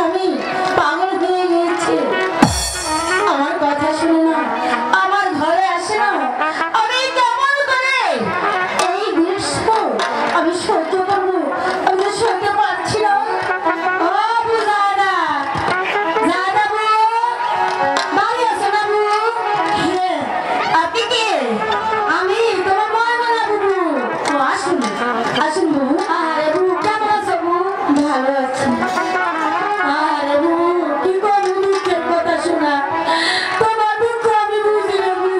আমি পাগল হয়ে গেছি। আমার কথা শুনে না, আমার ঘরে আসে না। আমি কেমন করে এই গ্রীষ্ম আমি সহ্য করবো? আমি তো সহ্য পারছি না। ও বুঝানা জানা বউ, বাড়ি আসো না বউ? হ্যাঁ, আপনি কে? আমি তোমার ময়না বুবু। ও আসুন আসুন বউ। আরে বউ, কেমন আছো বউ? ভালো আছি। আরে বউ, কি করবো দুঃখের কথা শোনা? তোমার দুঃখ আমি বুঝি না বউ।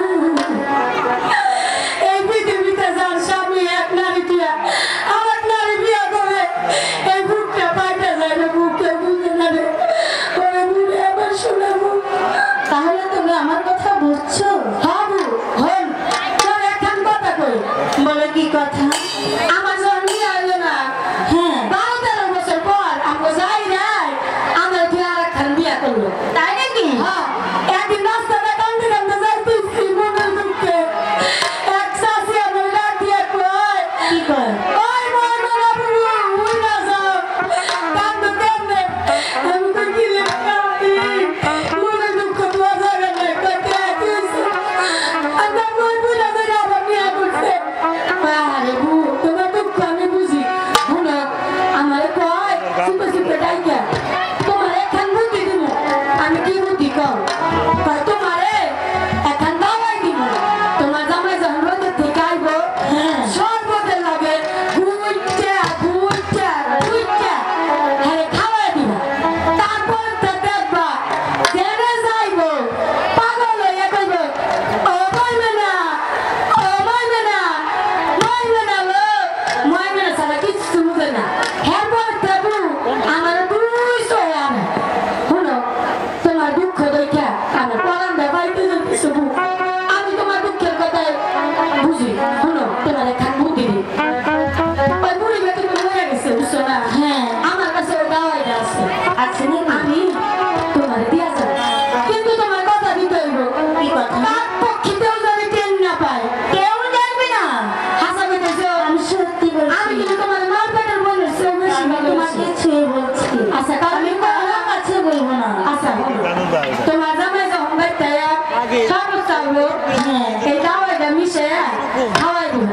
এই পৃথিবীতে যার স্বামী এক নারী দিয়া আরেক নারী বিয়া করে, এই বুকটা পাইতে যায় না, বুকটা বুঝে না রে। ওরে বুড়ি আমার শোনা বউ। তাহলে তুমি আমার কথা বুঝছো? হ্যাঁ বউ, হন। তোর একখান কথা কই। বলে কি কথা? আমার যখন বিয়ে হইলো না, হ্যাঁ 12-13 বছর পর আমরা যাই নাই, আমরা কি আরেকখান বিয়া করলো। তাই নাকি? হ্যাঁ। একদিন রাস্তাটা কান্দে কান্দে যাইতেছি মনের দুঃখে, এক চাচি আমার ডাক দিয়া কয়, কি কয়? ওই ময়না বুবু, উই না যাও, কান্দো কান্দে। আমি তো কি রে কান্দি, মনের দুঃখ তোর জায়গা নাই, কয় কে আছিস? আমরা মই বুঝা ধরে আবার বিয়া করছে। আরে বউ, তোমার দুঃখ আমি বুঝি। শুনো, আমারে কয় চুপে চুপে ডাইকা তোমার একখান বুদ্ধি দিব। আমি কি বুদ্ধি কও? কয় তোমারে একখান দাওয়াই দিব। তোমার জামাই যখন রোদের থেকে আইব, শরবতের লাগে গুইটা গুইটা গুইটা হ্যাঁ খাওয়াই দিবা। তারপর তো দেখবা জেনে যাইব, পাগল হইয়া কইব, ও ময়না, ও ময়না, ময়না লো, ময়না ছাড়া কিচ্ছু বুঝে না। এরপর দেবু আমার বুঝতে হবে। শুনো, তোমার দুঃখ দেখা আমার পরানটা বাইতে যেতেছে বউ। আমি তোমার দুঃখের কথাই বুঝি। শুনো, তোমার একখান বুদ্ধি দিই। ওই বুড়ি বেটি মরে গেছে, বুঝছো না? হ্যাঁ, আমার কাছে ওই দাওয়াইটা আছে। আছে নাকি? আমি তোমার দিয়া যাবো, কিন্তু তোমার কথা দিতে হইব। কি কথা? কাক পক্ষীতেও যদি টেন না পায়, কেউ জানবে না। হাসা কইতেছো? আমি সত্যি বলছি। আমি কিন্তু তোমার মার পেটের বোনের চেয়ে বেশি ভালোবাসি। তোমাকে ছুঁয়ে বলছি। আচ্ছা, আমি কারো কাছে বলবো না। আচ্ছা, তোমার জামাই যখন বাইতে শরবত চাইলো, এই দাওয়াইটা মিশে খাওয়াই দিব।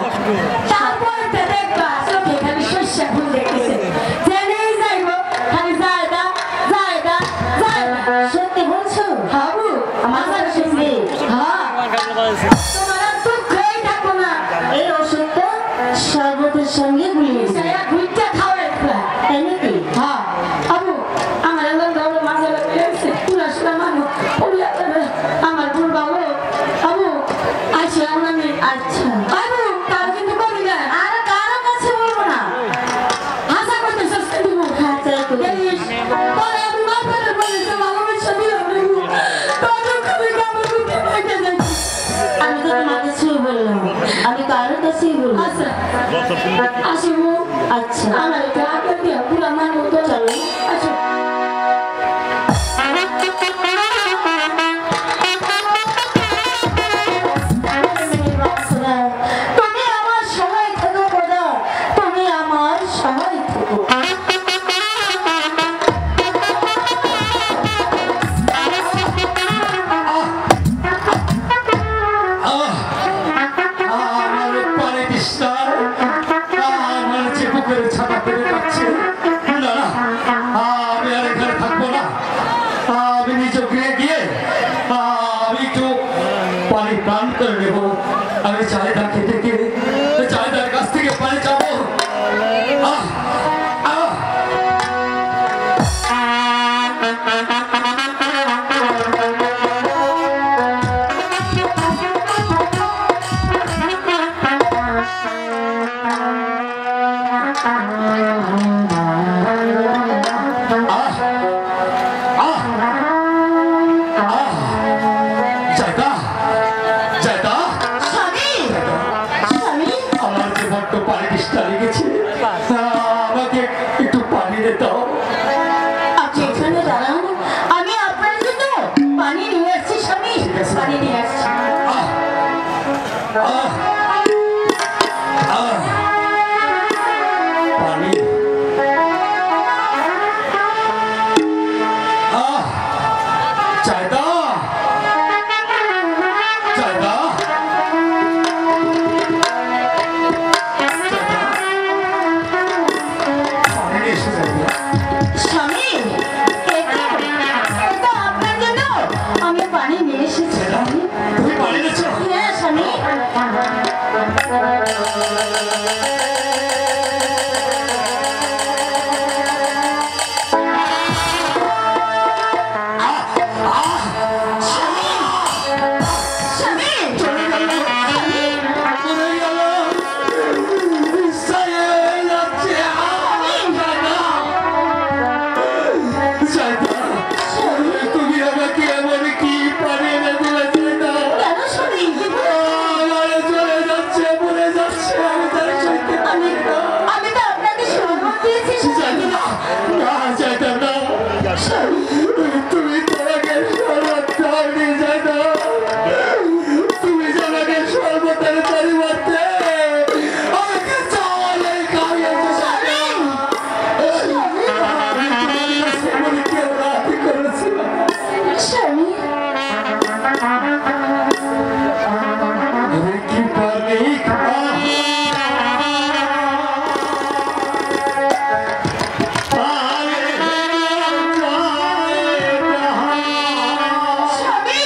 তারপরে তো দেখবা চোখে খালি শস্য ফুল দেখতেছে, জেনেই যাইব খালি জায়দা জায়দা জায়দা। সত্যি বলছো? হ্যাঁ বউ, আমার সত্যি। হ্যাঁ, তোমার আর দুঃখই থাকবো না। এই ওষুধটা শরবতের সঙ্গে গুলিয়ে গুইটা খাওয়াই দিবা। তাই নাকি? হ্যাঁ। আবু, আমার এলাম ধরো মাঝে লাগছে, পুরা সুরা মানুষ উড়িয়া যাবে আমার বুড় বাবু। আবু, আইসি এখন আমি। আচ্ছা আবু, তার কিন্তু করি না। আর কারো কাছে বলবো না। আশা করতে সস্তে দিব। আচ্ছা, পরে আমি মাথাটা বলেছে ভালোবাসা দিলাম দেবো। তাদের খুবই কামড় দুঃখে বাইতে যাচ্ছি। আমি তো তোমার কিছুই বললাম, আমি কারোর কাছেই বললাম। আচ্ছা আসবো। আচ্ছা, আমার এটা আগে দিয়া পুরা মানুষ তো চলো। আচ্ছা, তুমি আমার সহায় থেকো বোধা, তুমি আমার সহায় থেকো। আমার পানি তৃষ্ণায় আমার যে বুকের ছাতা পেরে যাচ্ছে। না না, আমি আর এখানে থাকবো না। আমি নিজ গৃহে গিয়ে আমি একটু পানি পান করে নেবো। আমি চাহিদা খেতে গিয়ে চাহিদার কাছ থেকে পানি চাবো। আহ আহ আপনি এখানে দাঁড়ান, চাইদা চাইদা স্বামী, এটা আপনার জন্য আমি পানি নিয়ে এসেছি স্বামী। তুমি পানি এনেছো? হ্যাঁ স্বামী। স্বামী, চলে গেল চলে গেল নিশ্চয় হয়ে যাচ্ছে চাইদা তুমি আমাকে এমন কি পানি এনে দিলে চাইদা কেন স্বামী? আমারে চলে যাচ্ছে মরে যাচ্ছে আমি তার সইতে পারি না আমি তো আপনাকে শরবত দিয়েছি চাইদা না না চাইদা না তুমি তোমাকে শরবত খাওয়ানি চাইদা তুমি আমাকে শরবতের পরিবর্তে আমাকে চাওয়ালে খাইয়েছো চাইদা আমি তোমার কাছে এমন কি অপরাধ করেছিলাম স্বামী। আমি কি পারি স্বামী,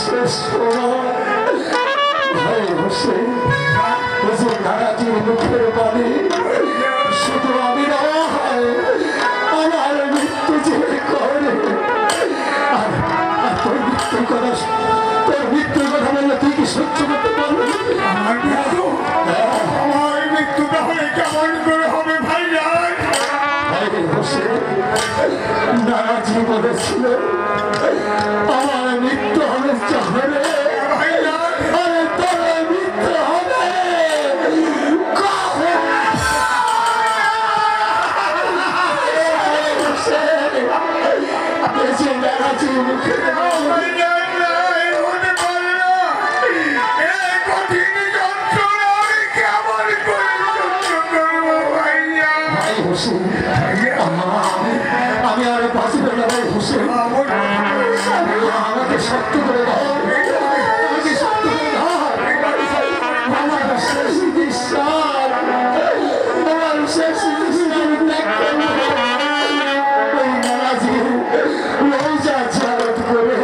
শেষ সময় ভাই হোসেন যে নারাজির মুখের বাণী শুধু আমি নয় আমার মৃত্যু যে করে আর তোর মৃত্যুর কথা বললে তুই কি সহ্য করতে পারবি? আমার মৃত্যু তাহলে কেমন করে হবে ভাইজান? নারাজি বলেছিল আমার মৃত্যু হবে শহরে, আরে তোর মৃত্যু হবে নারাজি মুখে আমি আর বাঁচব না ভাই হোসেন, আমাকে শক্ত করে দাও, আমাকে শক্ত করে দাও, আমার শেষ বিশ্বাস, আমার শেষ বিশ্বাস ওই নারাজি রোজা জিয়ারত করে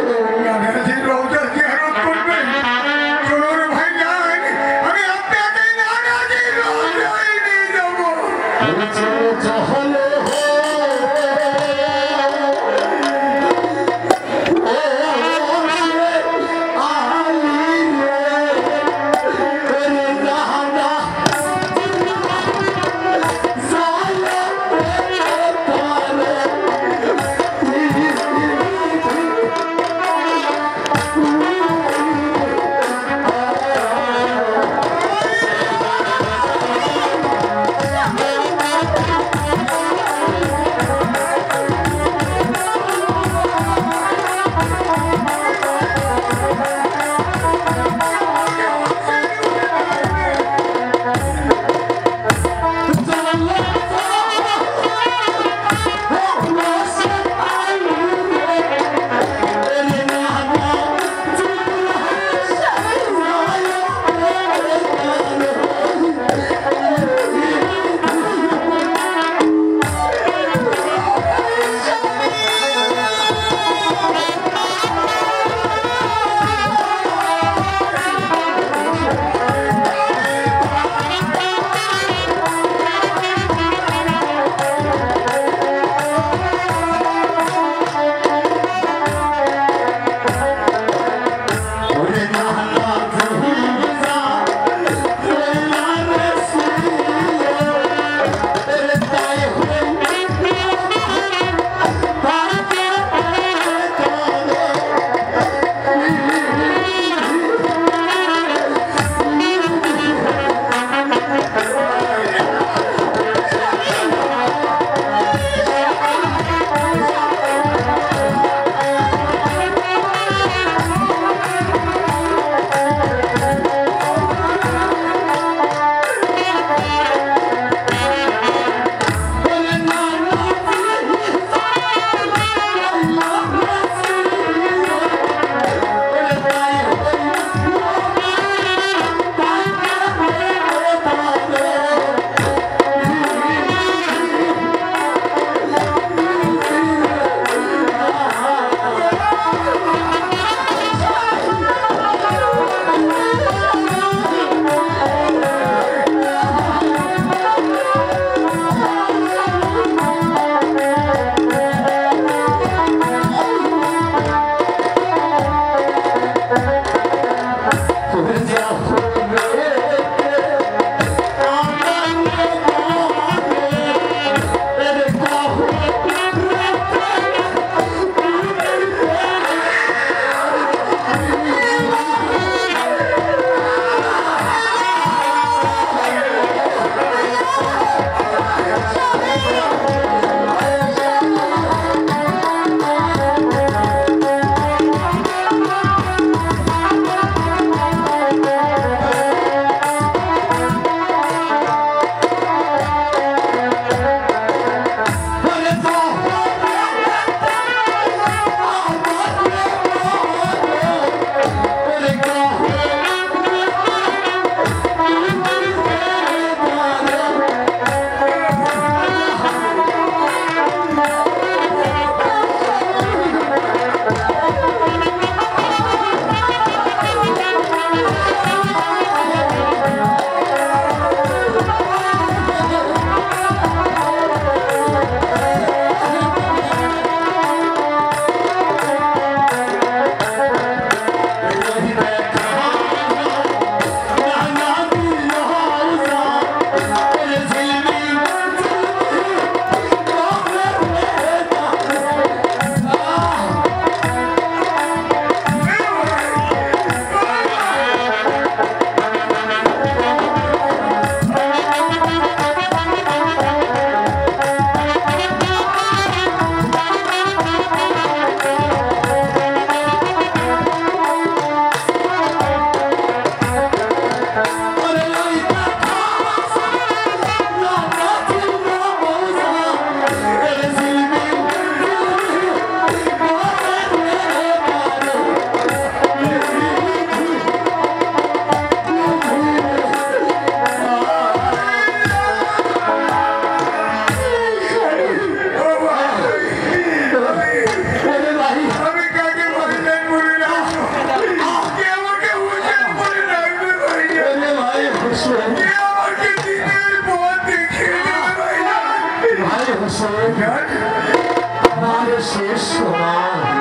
আমার শেষ সোনা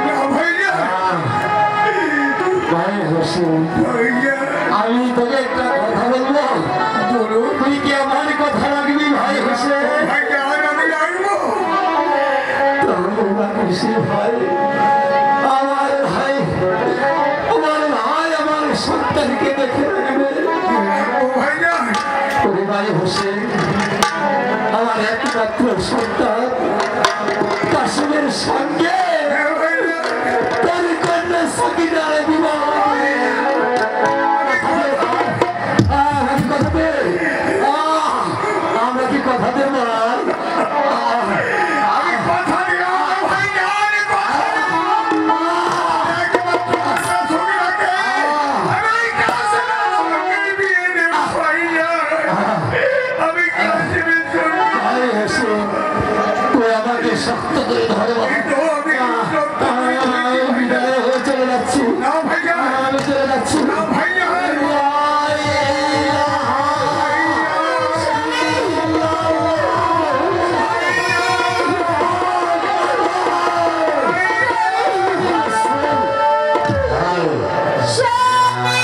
না ভাইজান ভাই হোসেন ভাইজান আমি তোকে একটা কথা বলবো বলুন তুই কি আমার কথা রাখবি ভাই হোসেন ভাইজান আমি রাখবো তবে না খুশি ভাই আমার ভাই আমার সন্তানকে দেখে রাখবে রাখবো ভাইজান ওরে ভাই হোসেন আমার একমাত্র সন্তান কাশিমের সঙ্গে হ্যাঁ ভাইজান তার কন্যা সকিনার বিবাহ হবে। আমি কথা দে আমরা কি কথা দে ভাই আমি কথা দিলাম ভাইজান কথা একমাত্র আশা ছবি রাখে আমি কাশিমের সঙ্গে বিয়ে দেব ভাইজান আমি কাশিমের সঙ্গে ভাই হোসেন তুই আমাকে শক্ত করে ধরে বাবা। তো আমি আমি বিদায় হয়ে চলে যাচ্ছি না ভাইজান আমি চলে যাচ্ছি না ভাইজান স্বামী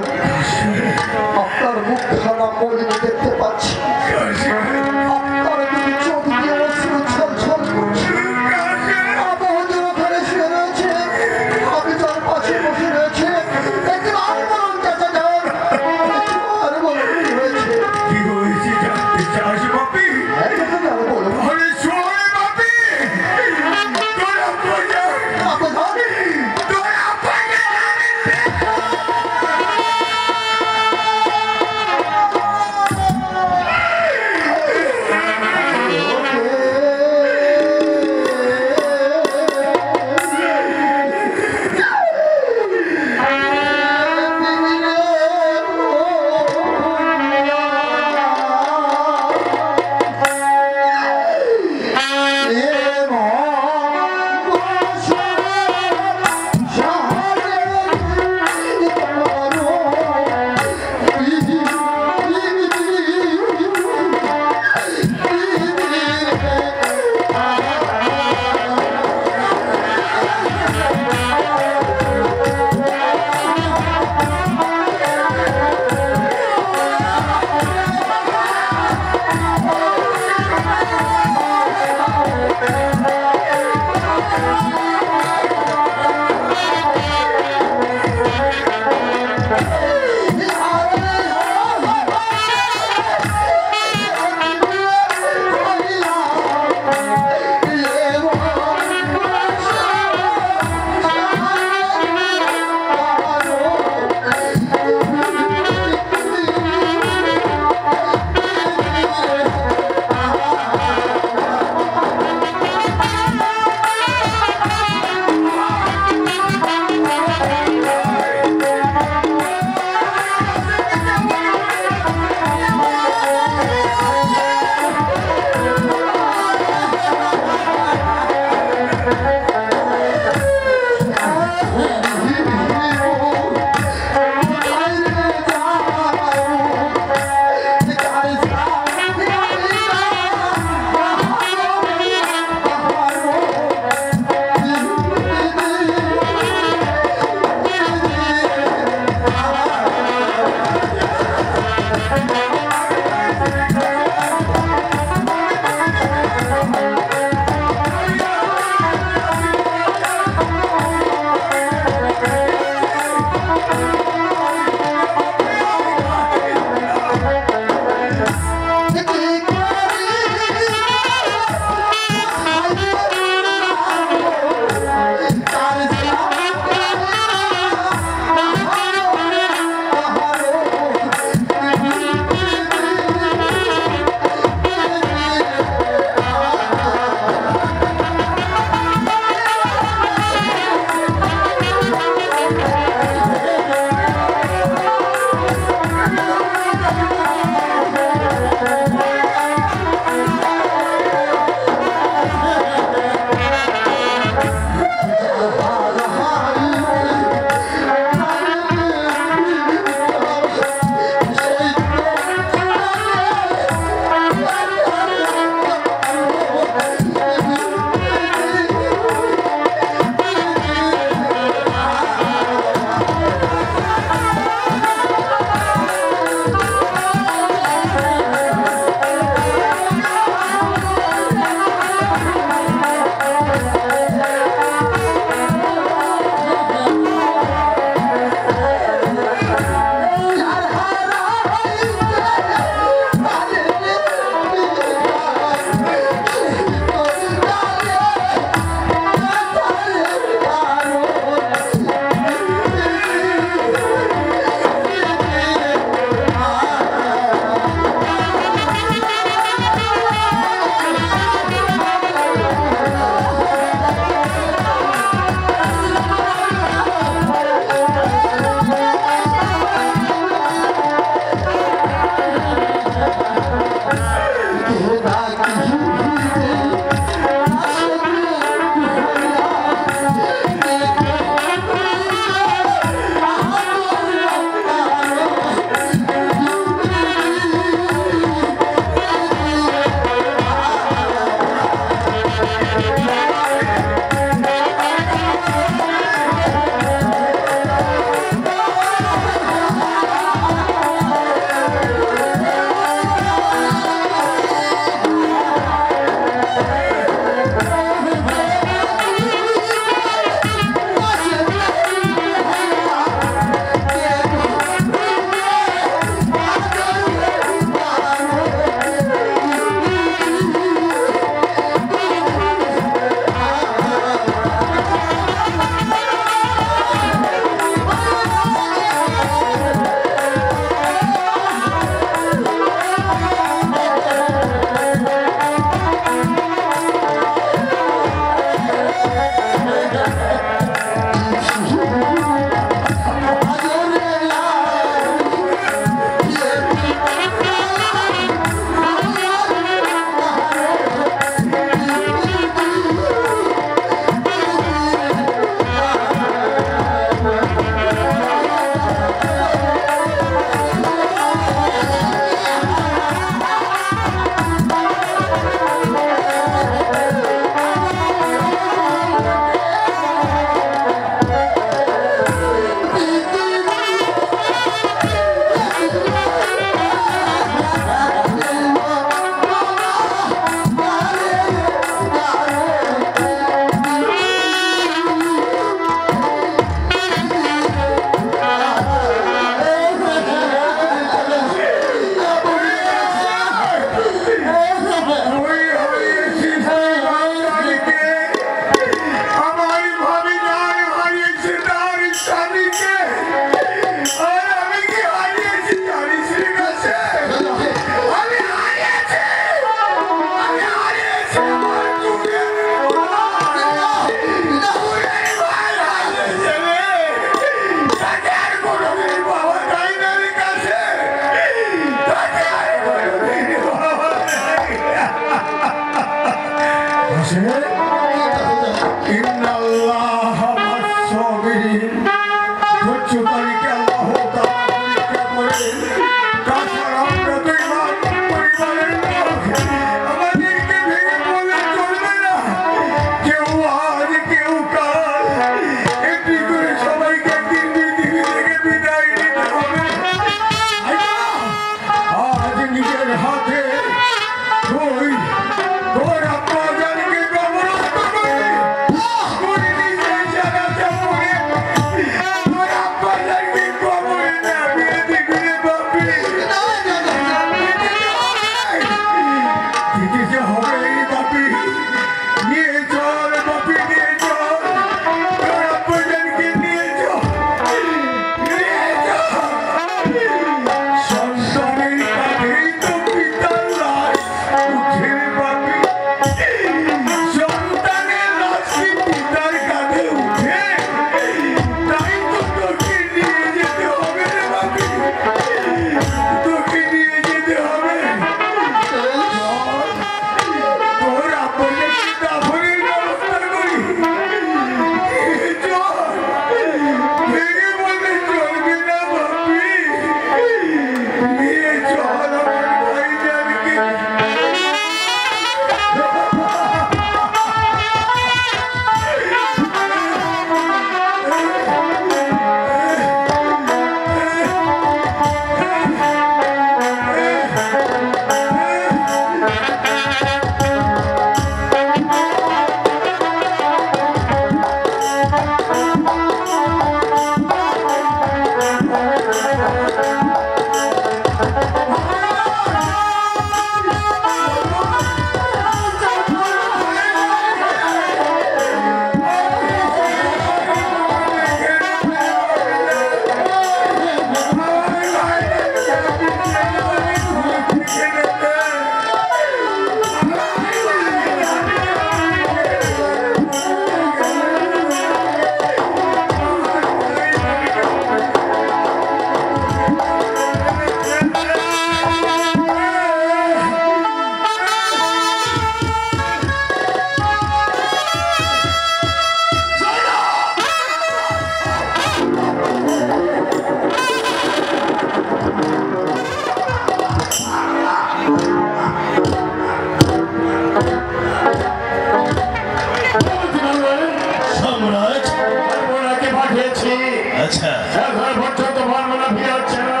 আচ্ছা এখন পর্যন্ত ময়মনা ফিরে হচ্ছে না,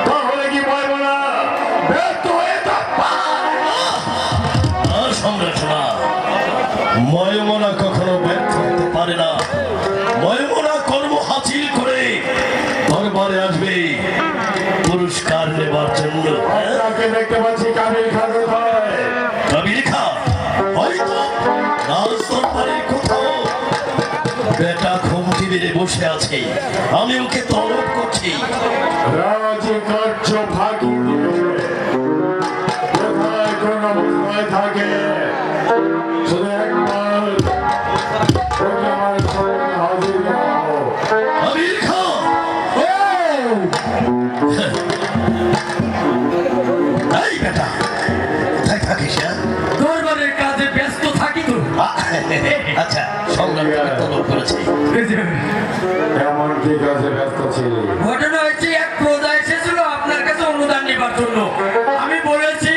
তাহলে কি ময়মনা ব্যর্থ হয়ে সম্রাট না, ময়মনা কখনো ব্যর্থ হতে পারে না। ময়মনা কর্ম হাসিল করে দরবারে আসবে পুরস্কার নেবার জন্য। আপনাকে দেখতে পাচ্ছি কাবিল খান কোথায়? কাবিল খান হয়তো রাজদরবারের কোথাও বেটা ঘুমটি বেড়ে বসে আছে, আমি ওকে তলব করছি। রাজকার্য ফাঁকি দিয়ে কোথায় কোন অবস্থায় থাকে, শুধু একবার ওকে আমার সামনে হাজির করো। কাবিল খান এই বেটা কোথায় থাকিস? দরবারের কাজে ব্যস্ত থাকি তো। আচ্ছা সম্রাট তলব করেছে। এমন কি কাজে ব্যস্ত ছিলি? ঘটনা হচ্ছে এক প্রজা এসেছিল আপনার কাছে অনুদান নেবার জন্য। আমি বলেছি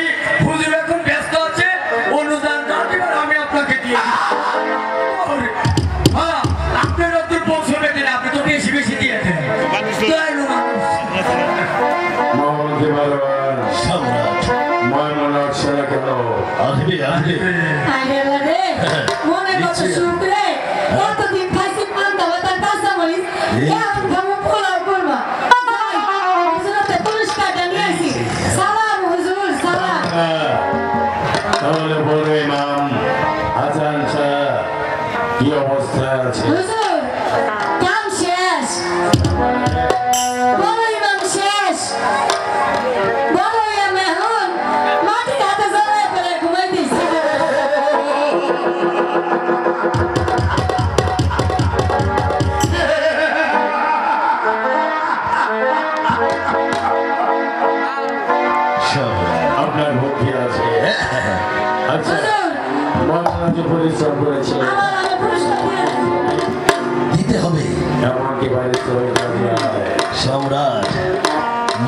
হুজুর এখন ব্যস্ত আছে, অনুদান যা দিবেন আমি আপনাকে দিয়ে দিই। হ্যাঁ, আপনার অত পৌঁছবে দিন, আপনি তো বেশি বেশি দিয়েছেন। দয়ালু মানুষ। মহামন্ত্রী মারওয়ান, সম্রাট ময়মনা ছেলে কেন? আসবে আসবে। আরে বারে, মনে কত সুখ রে। কতদিন খাইছি পান্তা ভাত কাঁচা মরিচ, এখন খাবো পোলাও করবা। যাই, হুজুরতে পুরস্কারটা নিয়ে আসি। সালাম হুজুর, সালাম। তাহলে বলো ইমাম হাসান শাহ কি অবস্থায় আছে? হুজুর, কাম শেষ। বলো ইমাম শেষ। বলো ইমাম এখন মাটির হাতে জ্বালায় ফেলে ঘুমাই দিছে। আপনার ভক্তি আছে? আচ্ছা, হুজুর, ময়মনা যে পরিশ্রম করেছে আমার পুরস্কার দিয়ে দেন। দিতে হবে। এমনকি বাড়িতে হয়ে যায়। সম্রাট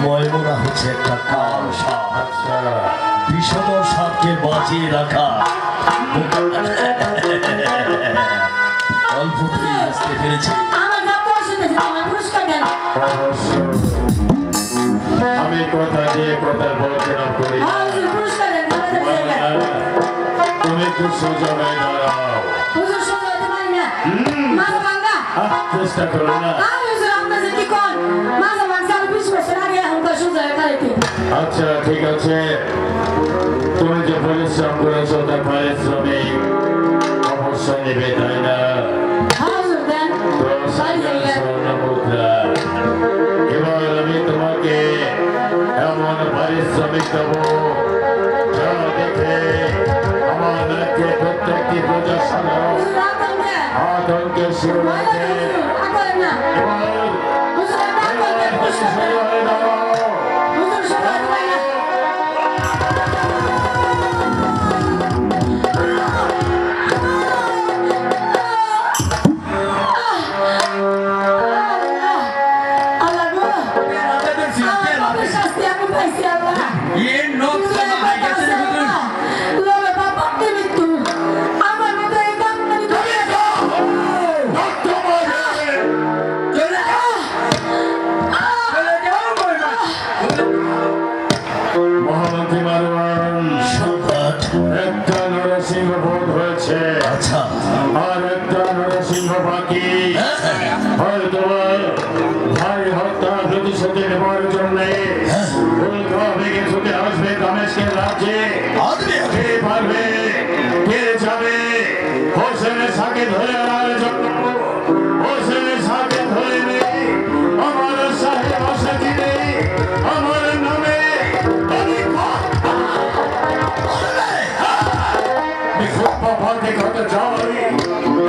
ময়মনা হচ্ছে একটা কাল সাপ। আচ্ছা, বিষধর সাপকে বাঁচিয়ে রাখা অল্পতেই বুঝতে পেরেছি। আমার যা পছন্দ হয়েছে, আমার পুরস্কার দেন। অবশ্যই। আমি কথা দিয়ে কথা বলছিলাম করি না। হ্যাঁ, হুজুর, পুরস্কার দেন, ভালো থাকবেন। ময়মনা, তুমি একটু সোজা হয়ে দাঁড়াও। হুজুর, সোজা হতে পারি না। মাথা ভাঙা। চেষ্টা করো না। আর হুজুর, আপনার যে কি কোন? মাথা ভাঙছে, আমি 20 বছর আগে এখনকার সোজা হয়ে দাঁড়াইতে। আচ্ছা, ঠিক আছে, তুমি যে পরিশ্রম করেছো তার পারিশ্রমিক অবশ্যই নেবে, তাই না? হ্যাঁ, হুজুর, দেন। বাড়ি যাইয়া। স্বর্ণ মুদ্রা। এবার আমি তোমাকে এমন পারিশ্রমিক দেবো যা দেখে আমার রাজ্যে প্রত্যেকটি প্রজা সাধারণ হুজুর, রাখতাম দেন। আতঙ্কের শুরু ভালো হয়েছে। থাকবেন, হুজুর, আঁকলেন না। এবার হুজুর, একটা আঁকলেন, পুরস্কার দেন। সোজা হয়ে দাঁড়াও। হুজুর, সোজা হতে পারি না। আল্লাহ গো, আমার কত শাস্তি আমি পাইছি, আল্লাহ। এর নখ সামা হয়ে গেছে রে হুজুর। লোভে বাপাকে মৃত্যু। আমার মতো এই কামড়ানি ধরে দাও। চলে যাও। চলে যাও ময়মনা। মহামন্ত্রী মারওয়ান, সম্রাট একটা নরসিংহ বোধ হয়েছে আচ্ছা আর একটা নরসিংহ বাকি। হয়তো ভাই হত্যা প্রতিশোধে নেবার জন্য উল্কা বেগে ছুটে আসবে দামেস্কের রাজ্যে। আসবে কে পারবে, কে যাবে হোসেনের সাথে ধরে আনার জন্য? হোসেনের সাথে ধরে নেই আমার সাহেব আশাকি নেই আমার নামে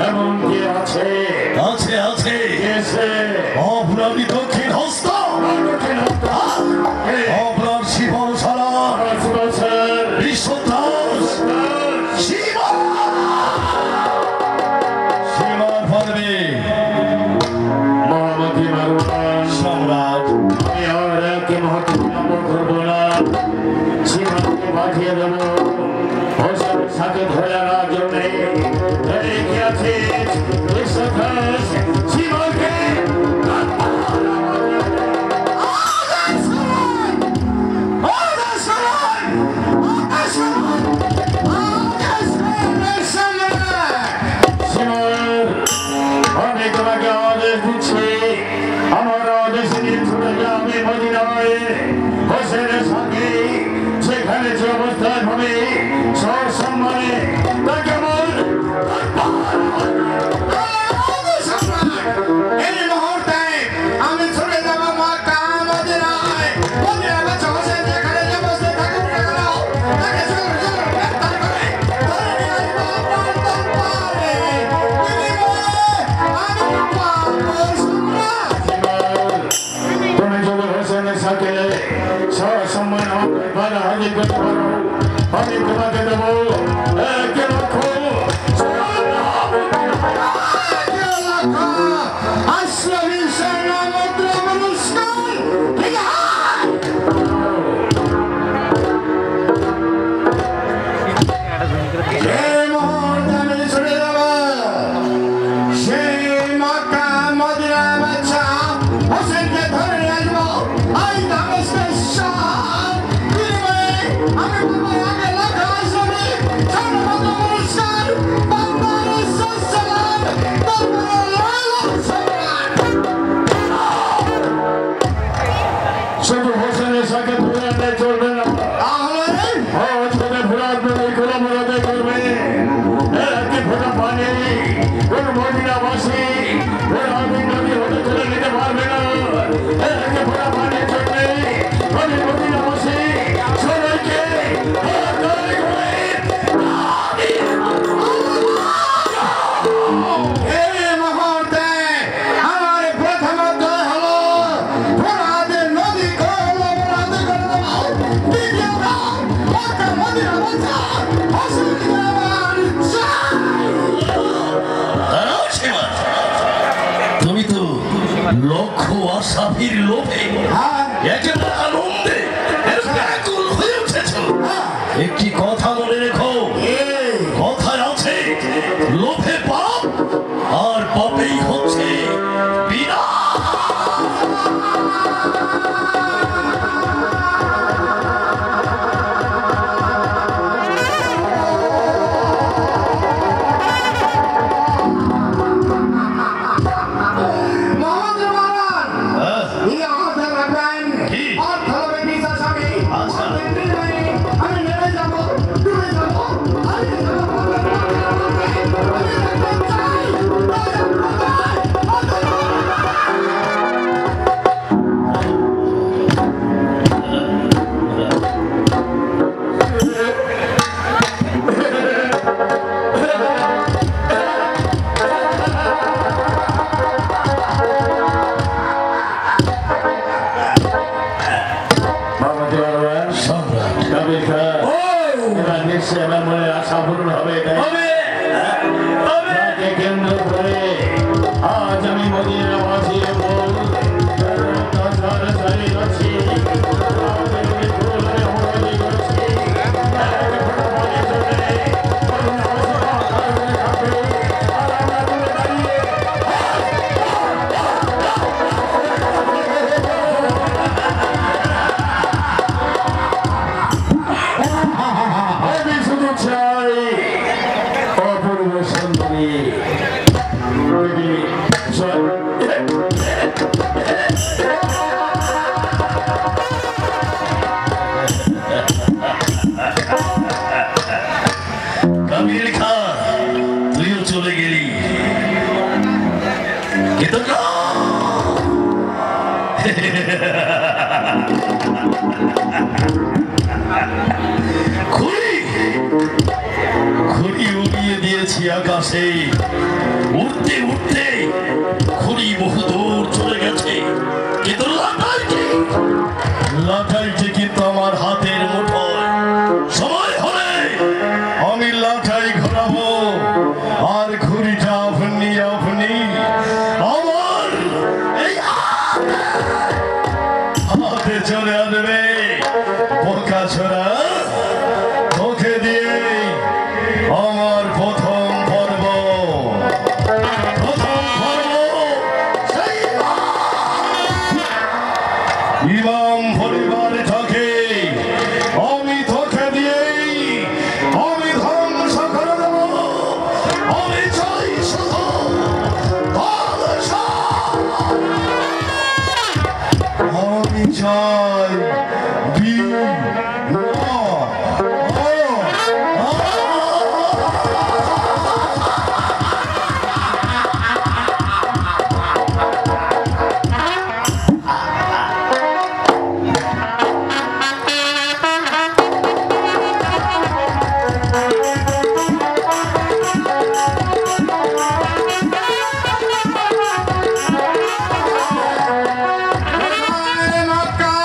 এমন কি আছে? আছে আছে এসে অপরাধী দক্ষিণ হস্ত অপরাধ শিবন সারা বিশ্বদাস শিবা সীমার পারবে মহামতি মারুয়ান, সম্রাট আমি আর এক মুহূর্ত বিলম্ব করব না। সীমাকে পাঠিয়ে দেব হোসেনের সাথে ধরে আনার জন্য। কি আছে সীমাকে মদিনাবাসী ওরা নদী হতে চলে নিতে পারবে না এটাকে ভরা পানির জন্য আমি মদিনাবাসী সবাইকে এই মুহূর্তে আমার প্রথম অধ্যায় হলো ফোরাদের নদী করল অপরাধ করল দ্বিতীয় মক্কা মদিনা বাঁচা মুসলমান দাঁড়াও সীমা, তুমি তো লক্ষ আশাফির লোভে একেবারে আনন্দে এর ব্যাকুল হয়ে উঠেছ। একটি কথা মনে রেখো, কথায় আছে লোভে পাপ আর পাপেই হচ্ছে বিনাশ। মোহাম্মদ রহমান এই আমাদের রাখবেন কি? আর ধরবে নিসা স্বামী আচ্ছা। আমি নেমে যাব ডুবে যাব আমি যাব আমি রাখবেন চাই মোহাম্মদ রহমান সম্রাট কাবিল খান এবার নিশ্চয় আমার মনে আশা পূরণ হবে তাকে কেন্দ্র করে আজ আমি মদিনাবাসীর উপর অত্যাচার চালিয়ে যাচ্ছি তাদের বিপুল অপরাধী করছি আমি শুধু চাই অপূর্ব সুন্দরী কাবির খান, তুইও চলে গেলি, কিন্তু না, ঘুড়ি উড়িয়ে দিয়েছি আকাশে, উঠতে উঠতে ঘুড়ি বহু দূর চলে গেছে, কিন্তু লাঠাইটি কিন্তু আমার হাতের মুঠোয়। সময় হলে আমি লাঠাই ঘোরাবো আর ঘুড়িটা আপনি আপনি আমার এই হাতে চলে আসবে। বোকা ছোড়া, তোকে দিয়ে আমার প্রথম পর্ব সেই ইমাম পরিবার থাকে, আমি তোকে দিয়েই আমি ধ্বংস করে দেব। আমি চাই শুধু আমি চাই মক্কা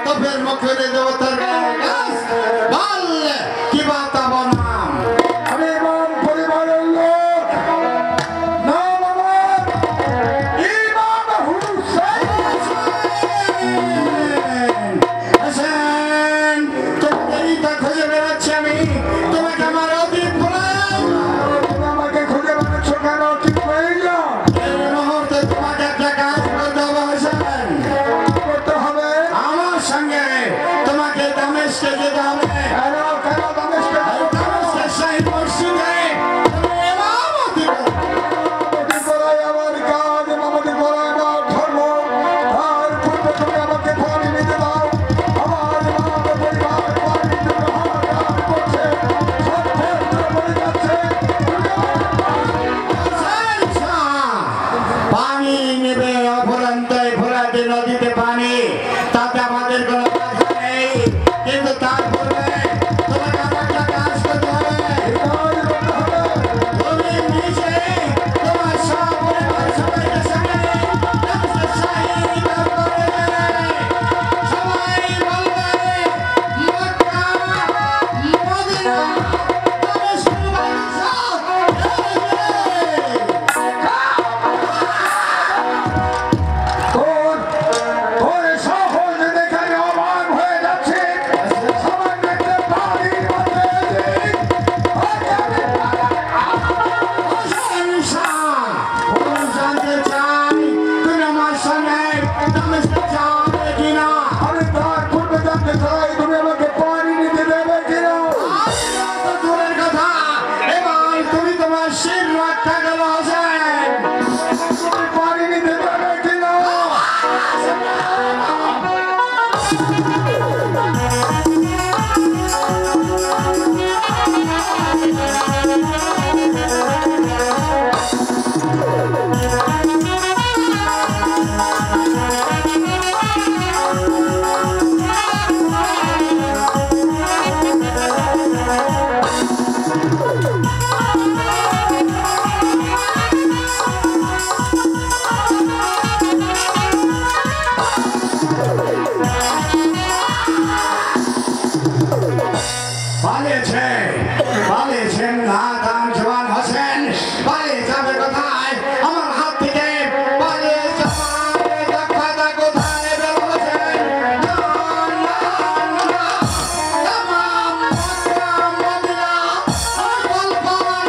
তোপের মুখে দেবতার গাছ বল কি বাতা বনাম আমি ইমাম পরিবারের লোক নাম আমার ইমাম হুসেন। হাসান তোমাকেই তো খুঁজে বেড়াচ্ছি আমি তোমাকে আমার অতীত প্রয়োজন তুমি আমাকে খুঁজে বেড়াচ্ছ কেন? কি প্রয়োজন? এই মুহূর্তে তোমাকে একটা কাজ করতে হবে হাসান করতে হবে? আমার সঙ্গে তোমাকে দামেস্কে যেতে হবে কেন কেন দামেস্কে আর দামেস্কের শাহী মসজিদে তুমি ইমামতি করো। ইমামতি করাই আমার কাজ, ইমামতি করাই আমার ধর্ম। তার পূর্বে তুমি আমাকে পানি নিতে দাও। আমার ইমাম পরিবার পানির জন্য হাহাকার করছে, সত্যের জন্য মরে যাচ্ছে। তুমি হাসান শাহ, পানি নেবে অফুরন্ত ফোরাতে নদীতে পানি তাতে আমাদের কোনো বাধা নেই কিন্তু তার পূর্বে তোমাকে আমার একটা কাজ করতে হবে কাজ করতে হবে। তুমি নিজে তোমার সপরিবার সবাইকে সঙ্গে নিয়ে দামেস্কের শাহী দরবারে যাবে। সবাই বলবে মক্কা মদিনা দামেস্কের বাদশাহ তোর সাহস দেখে আমি অবাক হয়ে যাচ্ছি। সামান্য একটা পানির মধ্যে হাসান শাহ, আমি জানতে চাই তুমি আমার সঙ্গে দামেস্কে যাবে কিনা আমি তার পূর্বে জানতে চাই তুমি আমাকে পানি নিতে দেবে কিনা? তো দূরের কথা এবার তুমি তোমার শির রক্ষা গেল হাসান তুমি পানি নিতে দেবে কিনা? পালিয়েছেন নাদান জওয়ান হোসেন পালিয়ে যাবে কোথায় আমার হাত থেকে পালিয়ে যাবে দক্ষতা কোথায় নেবে হোসেন তামাম মক্কা মদিনা সকল পাওয়ার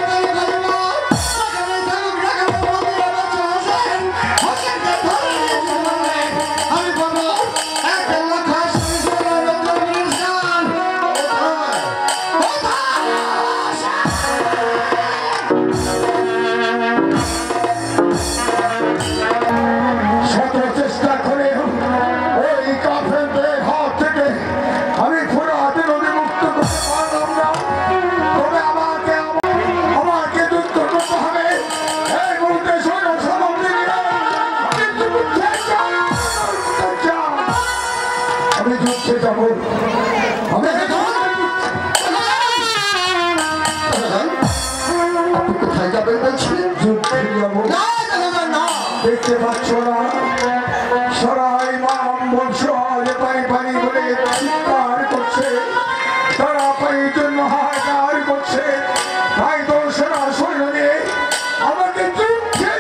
হোসেনকে ধরে নিয়েছে বলে আমি বলবো এক লক্ষ শত চেষ্টা করে ওই কাফেরদের হাত থেকে আমি ফোরাতে নদী মুক্ত করতে পারলাম না। তবে আমাকে যুদ্ধ করতে হবে। এই মুহূর্তে সৈন্য সামগ্রী নিয়ে আমি যুদ্ধে যাব। আমি আপনি কোথায় যাবেন বলছিলেন যুদ্ধে যাব। দেখতে পাচ্ছ না সরাই মাম বংশ পানি পানি বলে চিৎকার করছে, তারা পানির জন্য হাহাকার করছে। তাই তো সেরা সৈন্য নিয়ে আমাকে যুদ্ধে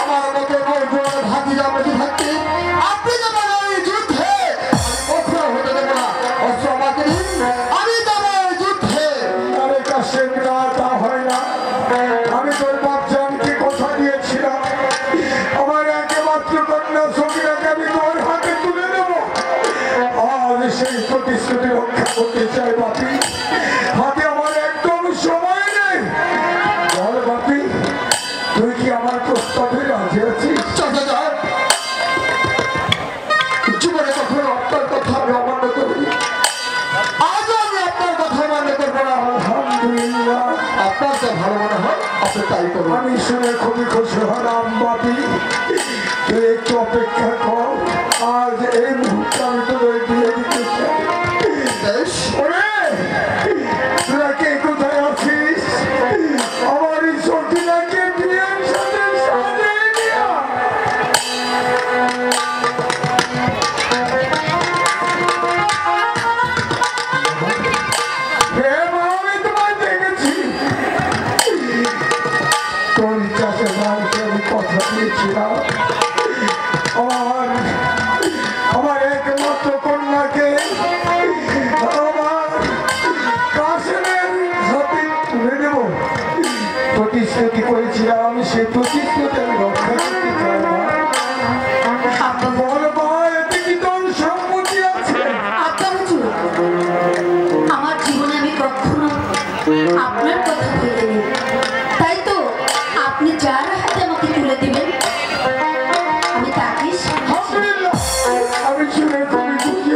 আমার মতো ভাতি যাবে থাকতে আপনি যাবেন ওই যুদ্ধে কখনো হতে দেবো না অস্ত্র আমাকে দিন আমি যাবো ওই যুদ্ধে আরে কাশেম না, তা হয় না। আমি তোর বাপজানকে কথা দিয়েছিলাম আমার একমাত্র কন্যা সকিনাকে আমি তোর হাতে তুলে দেবো। আজ সেই প্রতিশ্রুতি রক্ষা করতে চাই বাপি। হাতে আমার একদম সময় নেই। বল বাপি, তুই কি আমার প্রস্তাবে রাজি আছিস? চাচা যান জীবনে কখনো আপনার কথা আমি অমান্য করিনি আজও আমি আপনার কথা অমান্য করবো না আলহামদুলিল্লাহ, আপনার যা ভালো মনে হয় আপনি তাই করুন আমি শুনে খুবই খুশি হলাম বাপি। তুই একটু অপেক্ষা কর, আজ এই মুহূর্তে আমি তোদের দিয়ে দিতে চাই। বেশ ওরে, তোরা কে কোথায় আছিস? আমার এই সখিনাকে বিয়ের সাথে সাজিয়ে নিয়া। শুনে খুবই খুশি